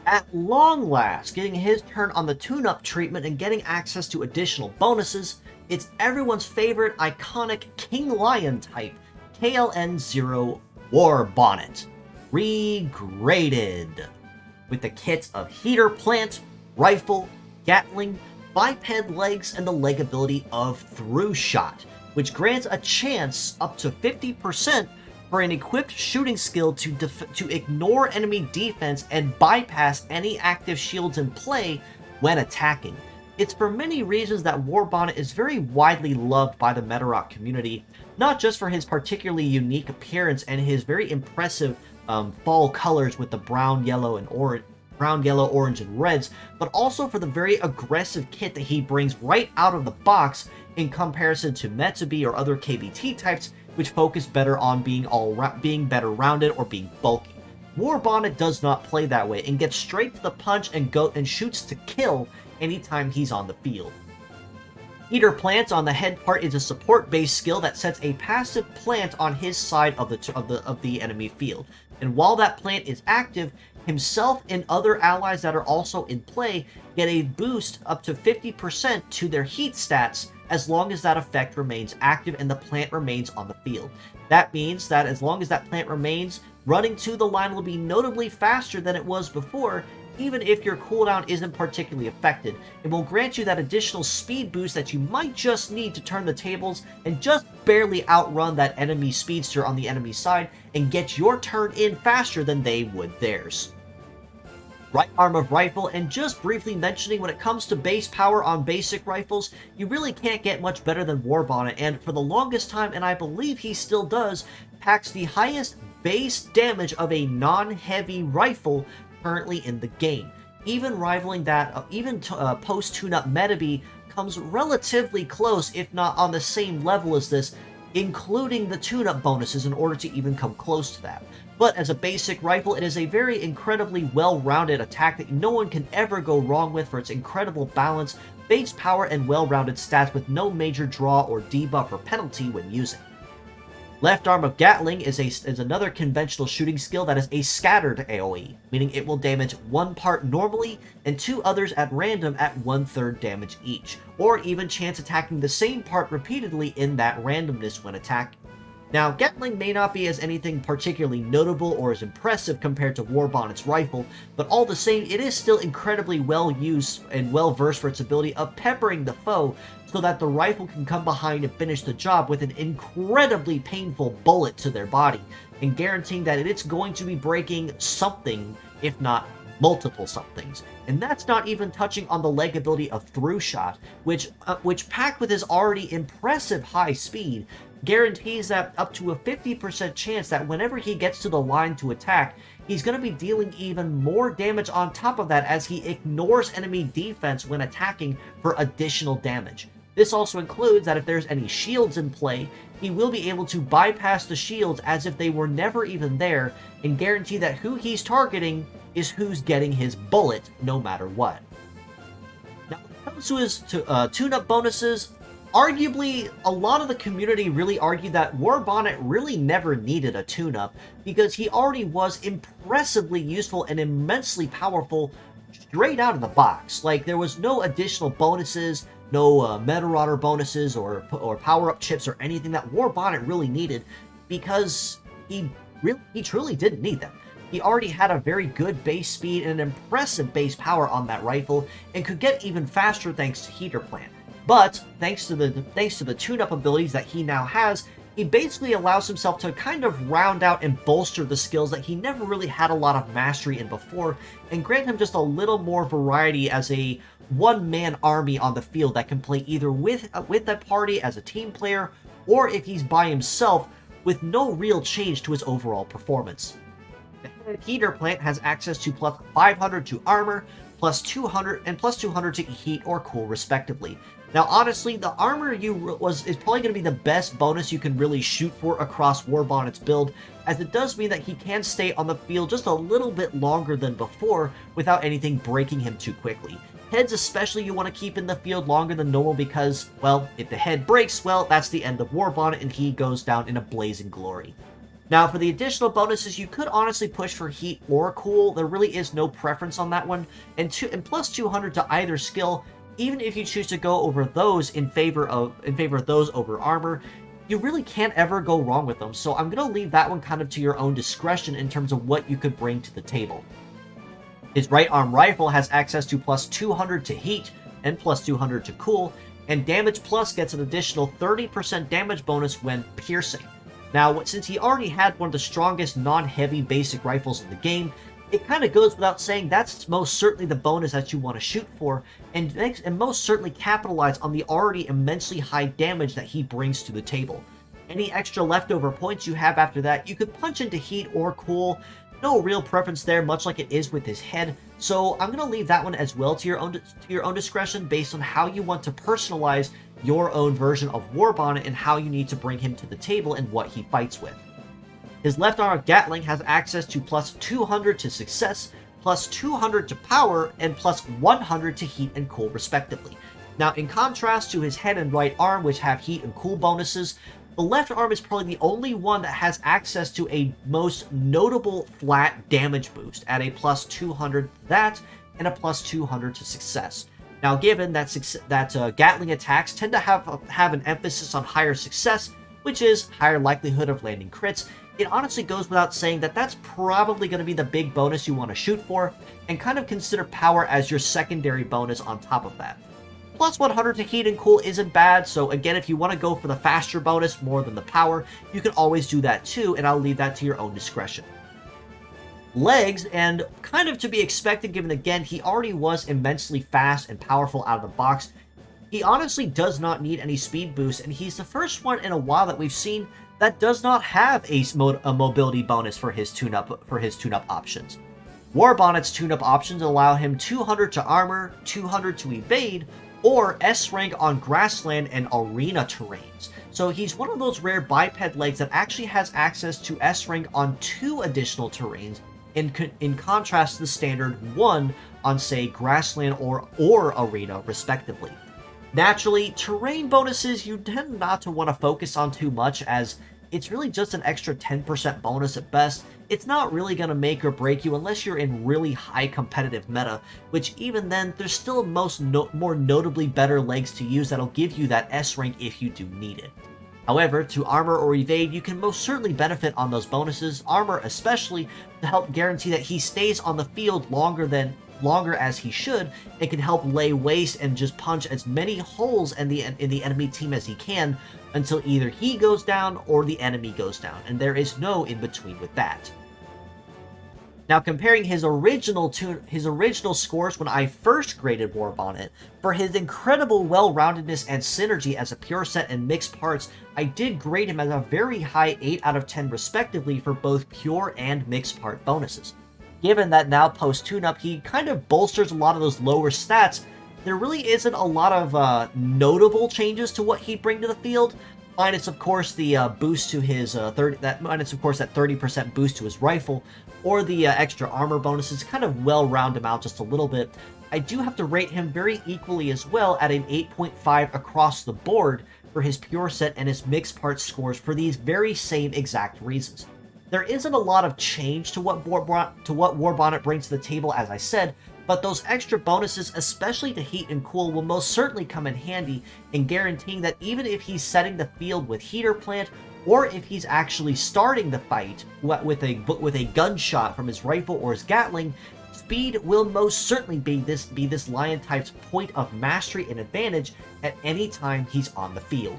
At long last, getting his turn on the Tuneup Treatment and getting access to additional bonuses, it's everyone's favorite iconic King Lion type, KLN00 Warbonnet, REGRADED, with the kit of Heater Plant, Rifle, Gatling, Biped Legs, and the leg ability of Through Shot, which grants a chance up to 50% for an equipped shooting skill to ignore enemy defense and bypass any active shields in play when attacking. It's for many reasons that Warbonnet is very widely loved by the Metarock community, not just for his particularly unique appearance and his very impressive fall colors with the brown, yellow, orange, and reds, but also for the very aggressive kit that he brings right out of the box in comparison to Metsubi or other KBT types, which focus better on being better rounded or being bulky. Warbonnet does not play that way and gets straight to the punch and shoots to kill anytime he's on the field. Heater Plant on the head part is a support-based skill that sets a passive plant on his side of the enemy field, and while that plant is active, himself and other allies that are also in play get a boost up to 50% to their heat stats as long as that effect remains active and the plant remains on the field. That means that as long as that plant remains, running to the line will be notably faster than it was before, even if your cooldown isn't particularly affected. It will grant you that additional speed boost that you might just need to turn the tables and just barely outrun that enemy speedster on the enemy side and get your turn in faster than they would theirs. Right arm of rifle, and just briefly mentioning, when it comes to base power on basic rifles, you really can't get much better than Warbonnet, and for the longest time, and I believe he still does, packs the highest base damage of a non-heavy rifle currently in the game. Even rivaling that, post-tune-up Metsubi comes relatively close, if not on the same level as this, including the tune-up bonuses in order to even come close to that. But as a basic rifle, it is a very incredibly well-rounded attack that no one can ever go wrong with for its incredible balance, base power, and well-rounded stats with no major draw or debuff or penalty when using. Left arm of Gatling is another conventional shooting skill that is a scattered AoE, meaning it will damage one part normally and two others at random at 1/3 damage each, or even chance attacking the same part repeatedly in that randomness when attacking. Now, Gatling may not be as anything particularly notable or as impressive compared to Warbonnet's rifle, but all the same, it is still incredibly well used and well versed for its ability of peppering the foe so that the rifle can come behind and finish the job with an incredibly painful bullet to their body, and guaranteeing that it's going to be breaking something, if not multiple somethings. And that's not even touching on the leg ability of Through Shot, which packed with his already impressive high speed, guarantees that up to a 50% chance that whenever he gets to the line to attack, he's going to be dealing even more damage on top of that as he ignores enemy defense when attacking for additional damage. This also includes that if there's any shields in play, he will be able to bypass the shields as if they were never even there, and guarantee that who he's targeting is who's getting his bullet no matter what. Now, when it comes to his tune-up bonuses, arguably, a lot of the community really argued that Warbonnet really never needed a tune-up because he already was impressively useful and immensely powerful straight out of the box. Like, there was no additional bonuses, no Meta-Rotter bonuses or power-up chips or anything that Warbonnet really needed because he truly didn't need them. He already had a very good base speed and an impressive base power on that rifle and could get even faster thanks to Heater Plant. But thanks to the tune-up abilities that he now has, he basically allows himself to kind of round out and bolster the skills that he never really had a lot of mastery in before, and grant him just a little more variety as a one-man army on the field that can play either with that party as a team player, or if he's by himself, with no real change to his overall performance. The Heater Plant has access to plus 500 to armor, plus 200, and plus 200 to heat or cool respectively. Now honestly, the armor is probably going to be the best bonus you can really shoot for across Warbonnet's build, as it does mean that he can stay on the field just a little bit longer than before without anything breaking him too quickly. Heads especially you want to keep in the field longer than normal because, well, if the head breaks, well, that's the end of Warbonnet and he goes down in a blazing glory. Now, for the additional bonuses, you could honestly push for heat or cool. There really is no preference on that one. And plus 200 to either skill, even if you choose to go over those in favor of those over armor, you really can't ever go wrong with them. So I'm going to leave that one kind of to your own discretion in terms of what you could bring to the table. His right arm rifle has access to plus 200 to heat and plus 200 to cool, and damage plus gets an additional 30% damage bonus when piercing. Now, since he already had one of the strongest non-heavy basic rifles in the game, it kind of goes without saying that's most certainly the bonus that you want to shoot for, and most certainly capitalize on the already immensely high damage that he brings to the table. Any extra leftover points you have after that, you could punch into heat or cool. No real preference there, much like it is with his head. So I'm going to leave that one as well to your own discretion based on how you want to personalize your own version of Warbonnet and how you need to bring him to the table and what he fights with. His left arm Gatling has access to plus 200 to success, plus 200 to power, and plus 100 to heat and cool respectively. Now, in contrast to his head and right arm, which have heat and cool bonuses, the left arm is probably the only one that has access to a most notable flat damage boost at a plus 200 to that and a plus 200 to success. Now, given that Gatling attacks tend to have an emphasis on higher success, which is higher likelihood of landing crits, it honestly goes without saying that that's probably going to be the big bonus you want to shoot for, and kind of consider power as your secondary bonus on top of that. Plus 100 to heat and cool isn't bad, so again, if you want to go for the faster bonus more than the power, you can always do that too, and I'll leave that to your own discretion. Legs, and kind of to be expected given again he already was immensely fast and powerful out of the box, he honestly does not need any speed boost, and he's the first one in a while that we've seen that does not have a mobility bonus for his tune-up options. Warbonnet's tune-up options allow him 200 to armor, 200 to evade, or S rank on grassland and arena terrains. So he's one of those rare biped legs that actually has access to S rank on 2 additional terrains, in contrast to the standard 1 on, say, grassland or arena, respectively. Naturally, terrain bonuses you tend not to want to focus on too much, as it's really just an extra 10% bonus at best. It's not really going to make or break you unless you're in really high competitive meta, which even then, there's still more notably better legs to use that'll give you that S rank if you do need it. However, to armor or evade, you can most certainly benefit on those bonuses, armor especially, to help guarantee that he stays on the field longer as he should, and can help lay waste and just punch as many holes in the enemy team as he can until either he goes down or the enemy goes down, and there is no in between with that. Now, comparing his original scores when I first graded Warbonnet, for his incredible well-roundedness and synergy as a pure set and mixed parts, I did grade him as a very high 8 out of 10 respectively for both pure and mixed part bonuses. Given that now post-tune-up he kind of bolsters a lot of those lower stats, there really isn't a lot of notable changes to what he'd bring to the field, minus of course the boost to his that 30% boost to his rifle, or the extra armor bonuses kind of well round him out just a little bit. I do have to rate him very equally as well at an 8.5 across the board for his pure set and his mixed parts scores for these very same exact reasons. There isn't a lot of change to what Warbonnet brings to the table, as I said, but those extra bonuses, especially to heat and cool, will most certainly come in handy in guaranteeing that even if he's setting the field with heater plant, or if he's actually starting the fight with a gunshot from his rifle or his Gatling, speed will most certainly be this Lion type's point of mastery and advantage at any time he's on the field.